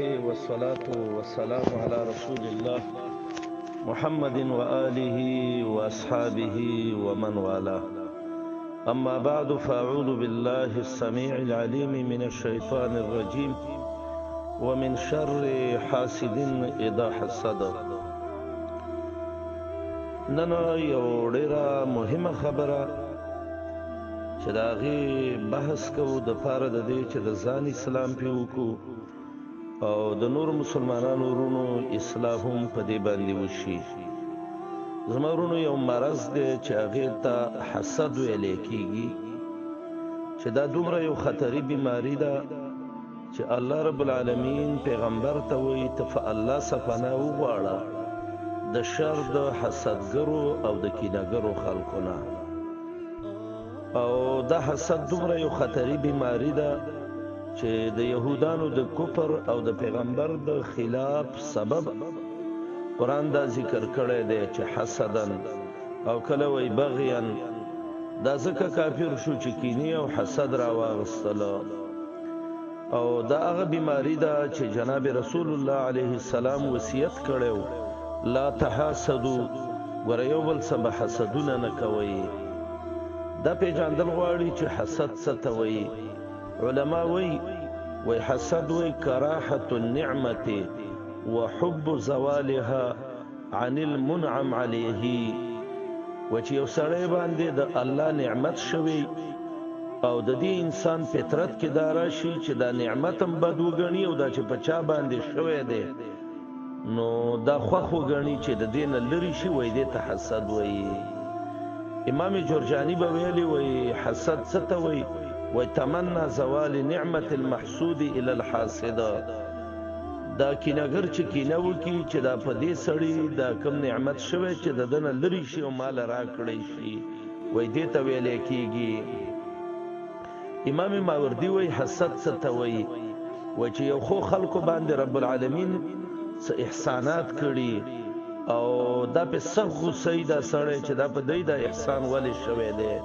والصلاة والسلام على رسول الله محمد وآله وأصحابه ومن والاه. أما بعد فأعوذ بالله السميع العليم من الشيطان الرجيم ومن شر حاسد إذا حسد. نن یو ډیره مهمه خبره چې د هغې بحث کوو د پاره د دې چې د ځان اسلام پې وکړو او د نور مسلمانانو ورونو اصلاح هم په دې باندې وشي. زما ورونو یو مرض دی چې هغې ته حسد ویلی کېږي، چې دا دومره یو خطري بیماري ده چې الله رب العالمین پیغمبر ته وایي ته په الله څخه پناه وغواړه د شر د حسدګرو او د کینهګرو خلکو نه. او دا حسد دومره یو خطري بیماري ده چې د یهودانو د کفر او د پیغمبر د خلاف سبب قرآن دا ذکر کړی دی چې حسدن او کله وی بغیان، دا ځکه کافر شو چې کینې او حسد را واغستله. او دا هغه بیماری ده چې جناب رسول الله علیه السلام وصیت کړی لا تحاسدو، ګوره یو بل څه به حسدونه نه کوئ. دا پیژندل غواړي چې حسد څه ته وایي. علما وی حسد وی کراحة النعمة وحب زوالها عن المنعم عليه، و چې یو سړی باندې د الله نعمت شوی او د دې انسان فطرت کې دا راشي چې دا نعمت هم بد وګڼي او دا چې په چا باندې شوی دی نو دا خوښ وګڼي چې د دې نه لرې شي، وایي دې ته حسد وایي. امام جرجاني به ویلي وایي حسد څه ته وایي؟ وایي تمنا زوال نعمت المحسود الى الحاسد. دا کینهګر چې کینه وکړي چې دا په دې سړي دا کم نعمت شوی چې د ده نه لرې شي او مال راکړی شي، وایي دې ته ویلی کېږي. امام ماوردي وایي حسد څه ته وایي؟ وایي چې یو خو خلکو باندې رب العالمین څه احسانات کړي او دا په سخت غوسه دا سړی چې دا په دی دا احسان ولې شوی دی.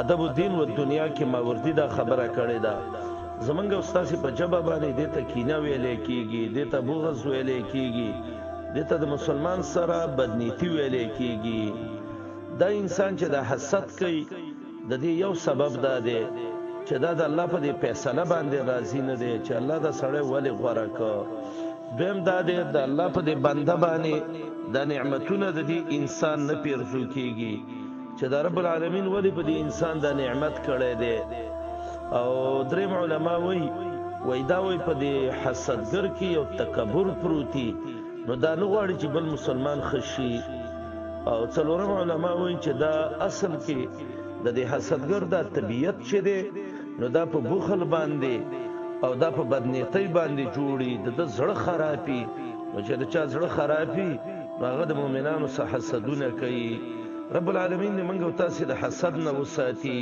ادب الدین و دنیا کې ماوردي دا خبره کړې ده. زمونږ استاسې په ژبه باندې دې ته کینه ویلی کېږي، دې ته بغض ویلی کېږي، دې ته د مسلمان سره بدنیتي ویلی کېږي. دا انسان چې دا حسد کوي د دې یو سبب دا دی چې دا د الله په دې فیصله باندې راضي نه دی چې الله دا سړی ولې غوره کړ. دویم دا دی د الله په دې بنده باندې دا نعمتونه د دې انسان نه پیرزو کېږي چې دا رب العالمین ولې په دې انسان دا نعمت کړی دی. او دریم علما وی دا وی په دې حسدګر کې یو تکبر پروتي، نو دا نه غواړي چې بل مسلمان ښه شي. او څلورم علما وی چې دا اصل کې د دې حسدګر دا طبیعت چې دی نو دا په بخل باندې او دا په بدنیتۍ باندې جوړي، د زړه خرابي. نو چې د چا زړه خرابي نو هغه د مؤمنانو څخه حسدونه کوي. رب العالمین دې موږ او تاسې د حسد نه وساتي.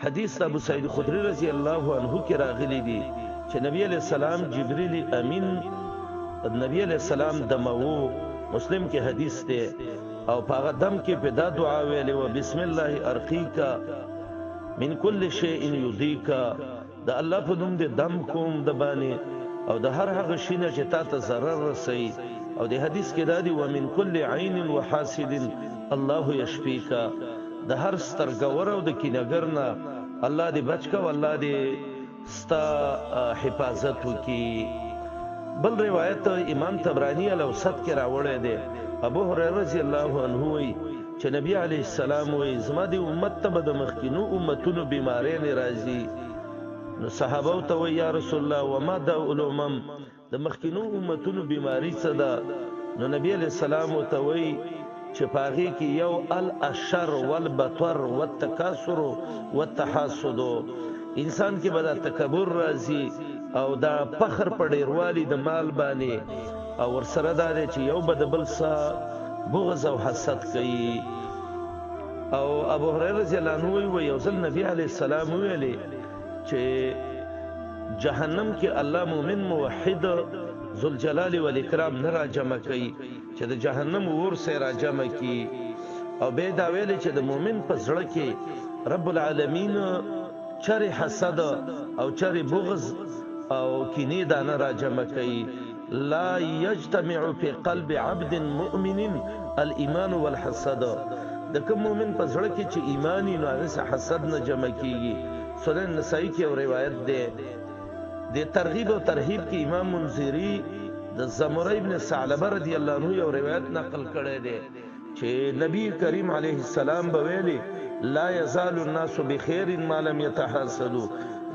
حدیث ابو سعید خدری رضی الله عنه کې راغلی دی چې نبی علیہ السلام جبریل امین نبی علیہ السلام دمو، مسلم کې حدیث دی، او په هغه دم کې په دا دعا ویلې و بسم الله ارقیکا من کل شیء یضیکا، د الله په نوم دې دم کوم د باندې او د هر هغه شي نه چې تا ته ضرر رسوي. او د حدیث کې دا دی ومن کل عین وحاسد الله یشفیکا، د هر سترګور او د کینهګر نه الله دې بچ کا، الله دې ستا حفاظت وکړي. بل روایت امام طبرانی الاوسط کې راوړی دی. ابو هريره رضی الله عنه وایي چې نبی علیه السلام وایي زما دې امت ته به د مخکینو امتونو بیمارۍ راځي. نو صحابه ته وایي یا رسول الله وما داء الامم، د مخکینو امتونو بیماری څه ده؟ نو نبی علیه السلام ته وایي چې په هغې کې یو الاشر والبطر والتکاثر والتحاسد، انسان کې به دا تکبر راځي او دا فخر په ډیروالي د مال باندې، او ورسره دا دی چې یو به د بل څه بغض او حسد کوي. او ابو هريره رضی الله عنه وایي یو ځل نبی علیه السلام ویلې چې جهنم کې الله مومن موحد ذوالجلال والاکرام نه را جمع کوي چې د جهنم اور سره را جمع کی. او به دا ویلې چې د مومن په زړه کې رب العالمین چر حسد او چر بغض او کینې دانه را جمع کوي. لا یجتمع فی قلب عبد مؤمن الایمان والحسد. د کوم مؤمن په زړه کې چې ایمانی نو هغه سه حسد نه جمع کیږي. سنن نسائی کې یو روایت ده د ترغیب او ترهیب کې امام منذری د زمره ابن ثعلبه رضی الله عنه یو روایت نقل کړی دی چې نبی کریم علیه السلام به ویلي لا یزال الناس بخیر ما لم يتحاسدوا.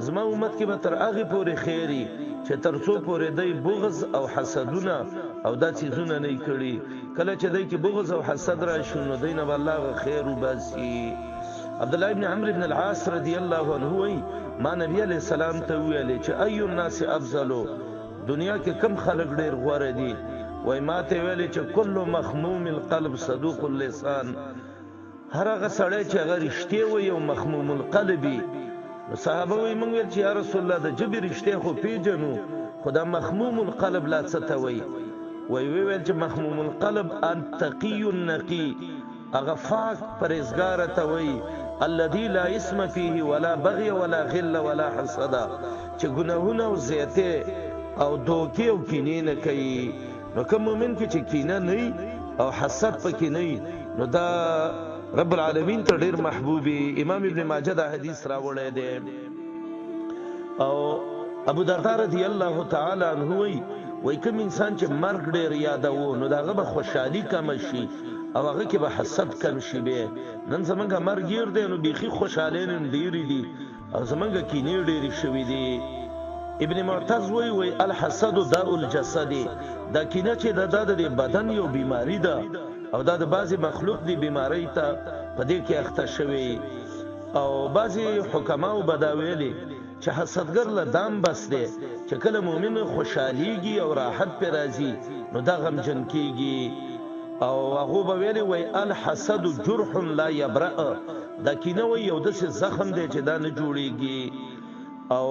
زما امت کې به تر هغه پورې خیری چې تر څو پورې دای بغض او حسدونه او دا چیزونه نه کړي. کله چې دای کې بغض او حسد راشي نو دینه الله خیر وباسي. عبد الله ابن عمرو ابن العاص رضی الله عنه وی ما نبی علیہ السلام ته ویل چې ای الناس افضل، دنیا کې کم خلق ډیر غوړه دي؟ وای ما ته ویل چې کل مخموم القلب صدوق اللسان. هر هغه سړی چې هغه رښتیا وي او مخموم القلبي. نو صحابه وی موږ ویل چې یا رسول الله د جبر رښتیا خو پیژنو، خدا مخموم القلب لا څه ته وي؟ وی ویل چې مخموم القلب ان تقی النقی، هغه پاک پرهیزګار ته وي الذي لا اسم فيه ولا بغي ولا غل ولا حسد، چې ګناهونه او زیاته او دوکي او کینې نه کوي. نو کوم مؤمن کې چې کینه نه او حسد پکې نه نو دا رب العالمین ته ډیر محبوبي. امام ابن ماجه دا حدیث راوړی دی او ابو درداء رضی الله تعالی عنہ وی کوم انسان چې مرګ ډیر یادوي نو داغه به خوشحالي کم شي او هغه کې به حسد کم شي. به نن زمونږه مرګ ګیر دی نو بيخي خوشاله نه ډیری دي او زمونږه کینې ډیری شوې دي. ابن معتز وی الحسد داء الجسد، دا کینه چې د بدن یو بیماری ده او دا د بعضی مخلوق دی بیماری ته په دې کې اخته شوی. او بعضی حکماو بداویلی چې حسدګر له دام بس دی چې کله مؤمن خوشاليږي او راحت پر راځي نو دا غمجن کیږي. او هغه به ویلي وای الحسد جرح لا يبرأ، دا کینه وی یو د زخم دی چې دا نه جوړیږي. او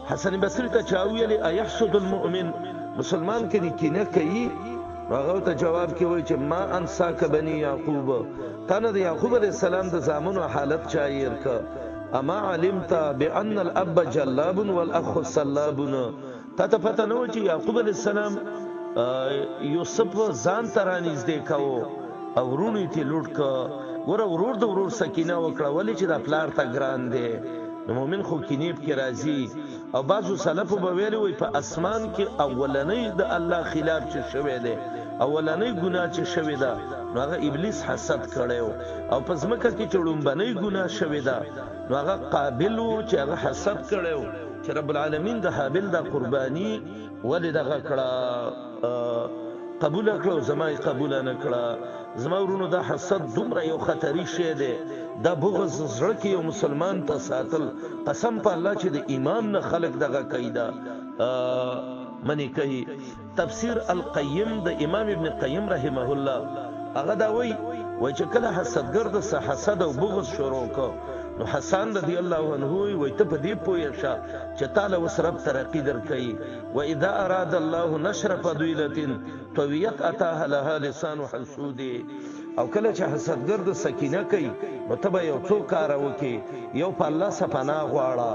حسن بصری ته چاویلی ايحسد المؤمن، مسلمان کې کینه کوي؟ هغه ته جواب کې وای چې ما انساک بني یعقوب، کنه د یعقوب علیہ السلام د زامنو حالت چایر ک اما علمت بان الاب جلاب والاخ سلاب. ته پته نو چې یعقوب علیہ السلام یوسف ځان ترانیز دی کاو او ورونی ته لوټ ک ورور د ورور سکینه وکړه ولی چې د پلار ته ګران دی. نو مومن خو کینیب کې راځي او بعضو سلف به ویلي وي په اسمان کې اولنۍ د الله خلاف چې شوی دی، اولنۍ ګناه چې شوی ده نو هغه ابلیس حسد کړو او په ځمکه کې چې لومبنۍ ګناه شوی ده نو هغه قابل و چې هغه حسد کړو چې رب العالمین د حابل د قرباني ولې دغه کړه قبول کړو زما یې قبول نه کړه. زما ورونو دا حسد دومره یو خطري شی دی، دا بغض زړه کې یو مسلمان ته ساتل قسم په الله چې د ایمان نه خلق دغه قاعده منی کوي. تفسیر القیم د امام ابن قیم رحمه الله هغه دا وی چې کله حسدګر د حسد او بغض شروع کو نو حسن رضی الله عنه وی ته په دې پوهه شه چې تعالی وسرب ترقی درکې. و اذا اراد الله نشر فضیلة طویت اتاها لها لسان حسود. او کله چې حسدګر د سکینه کوي نو ته به یو څو کار وکي، یو په الله سپنا غواړه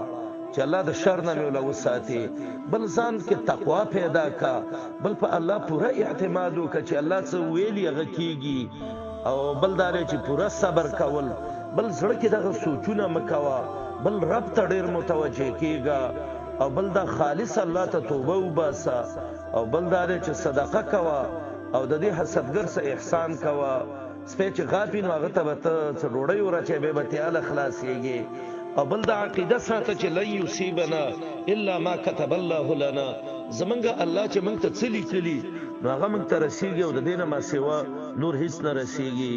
چې الله د شر نه مولا وساتي، بل ځان کې تقوا پیدا کا، بل په الله پورا اعتماد وکړه چې الله څه ویلي هغه کیږي، او بل دار چې پورا صبر کول، بل زړه کې دغه سوچونه مکوا، بل رب ته ډیر متوجه کیږي، او بل دا خالص الله ته توبه وباسا، او بل دار چې صدقه کوا او د دې حسدګر سره احسان کوا. سپېچ غافین هغه ته به څه ډوړی ورچې به به تعالی خلاصيږي. او بل د عقیده ساته چې لن یصيبنا الا ما كتب الله لنا، زمونږ الله چې موږ ته څه لیکلي نو هغه موږ ته رسیږي او د دینه ما سیوا نور هیڅ نه رسیږي.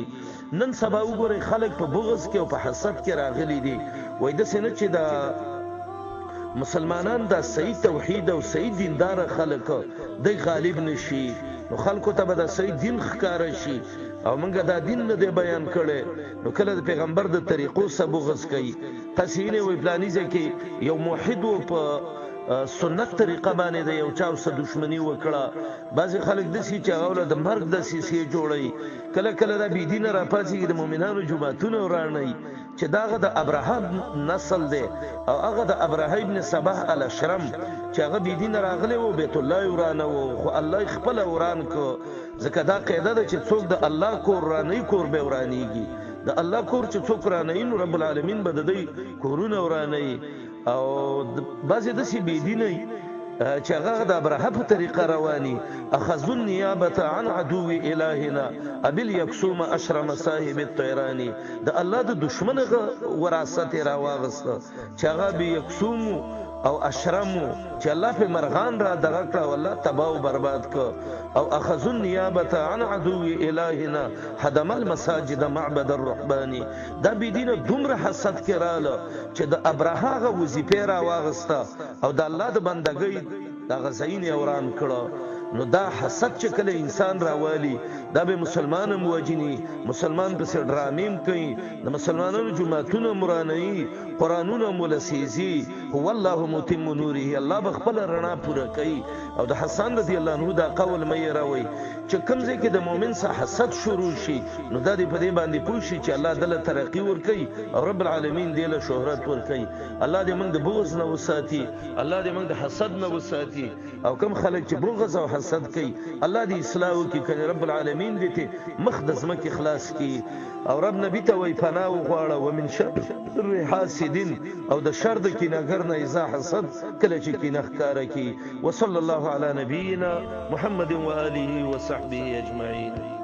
نن سبا وګورئ خلک په بغض کې او په حسد کې راغلي دي. وای د سینه چې دا مسلمانان دا صحیح توحید او صحیح دیندار خلک د غالب نشي نو خلکو ته به دا صحیح دین ښکار شي او موږ دا دین نه دی بیان کړي نو کله د پیغمبر د طریقو سره بغض کوي. تاسینه وی پلانیزه کې یو موحد په سنت طریقه باندې د یو چا سره دښمنی وکړه. بعضی خلک د سې چاغول د مرګ د سې جوړي، کله کله د بی دین را پاسي د مؤمنانو جماعتونو وراني چې داغه د ابراهیم نسل دی او هغه د ابراهیم ابن صباح الاشرم چې هغه بی دین راغلی وو بیت الله ورانه وو خو الله خپل وران کو ځکه دا قاعده ده چې څوک د الله کور رانه کور به ورانیږي د الله کور چې څوک رانه نو رب العالمین به د دې کورونه ورانه او بعضې داسې بی دینه چې هغه د ابراهیم په طریقه رواني اخذوا النيابه عن عدو الهنا ابل يكسوم اشرم صاحب الطيراني د الله د دشمن وراثت راواغسته چې هغه به یکسوم او اشرمو چې الله په مرغان را دغه کړه والله تباہ او برباد کو او اخذوا النيابه عن عدو الهنا هدم المساجد معبد الرحباني دا بی دینه دومره حسد کړه چې د ابراهغه وظیفه را واغسته او د الله د بندګۍ د غزاین اوران کړه نو دا حسد چې کله انسان راوالي دا به مسلمان موجني مسلمان په سر ډرامیم کوي د مسلمانانو جماعتونه مراني قرانونه مولسيزي هو الله متم نوره الله بخپل رڼا پوره کوي او د حسن رضی الله عنه دا قول مې راوي چې کمزې کې د مؤمن سره حسد شروع شي نو دا دې په دې باندې پوښي چې الله دله ترقی ور کوي او رب العالمین دې له شهرت ور کوي الله دې موږ د بغض نه وساتي الله دې موږ د حسد نه وساتي او کم خلک چې بغض او حسد کوي الله دې اصلاح وکړي کنه رب العالمین دې ته مخدز مکه اخلاص کی او رب نبی ته وی پناه وغواړه ومن شر حاسدین او د شر د کینهګر نه اذا حسد کله چې کینه ښکاره کی وصلی الله علی نبینا محمد و آله و صحبه اجمعین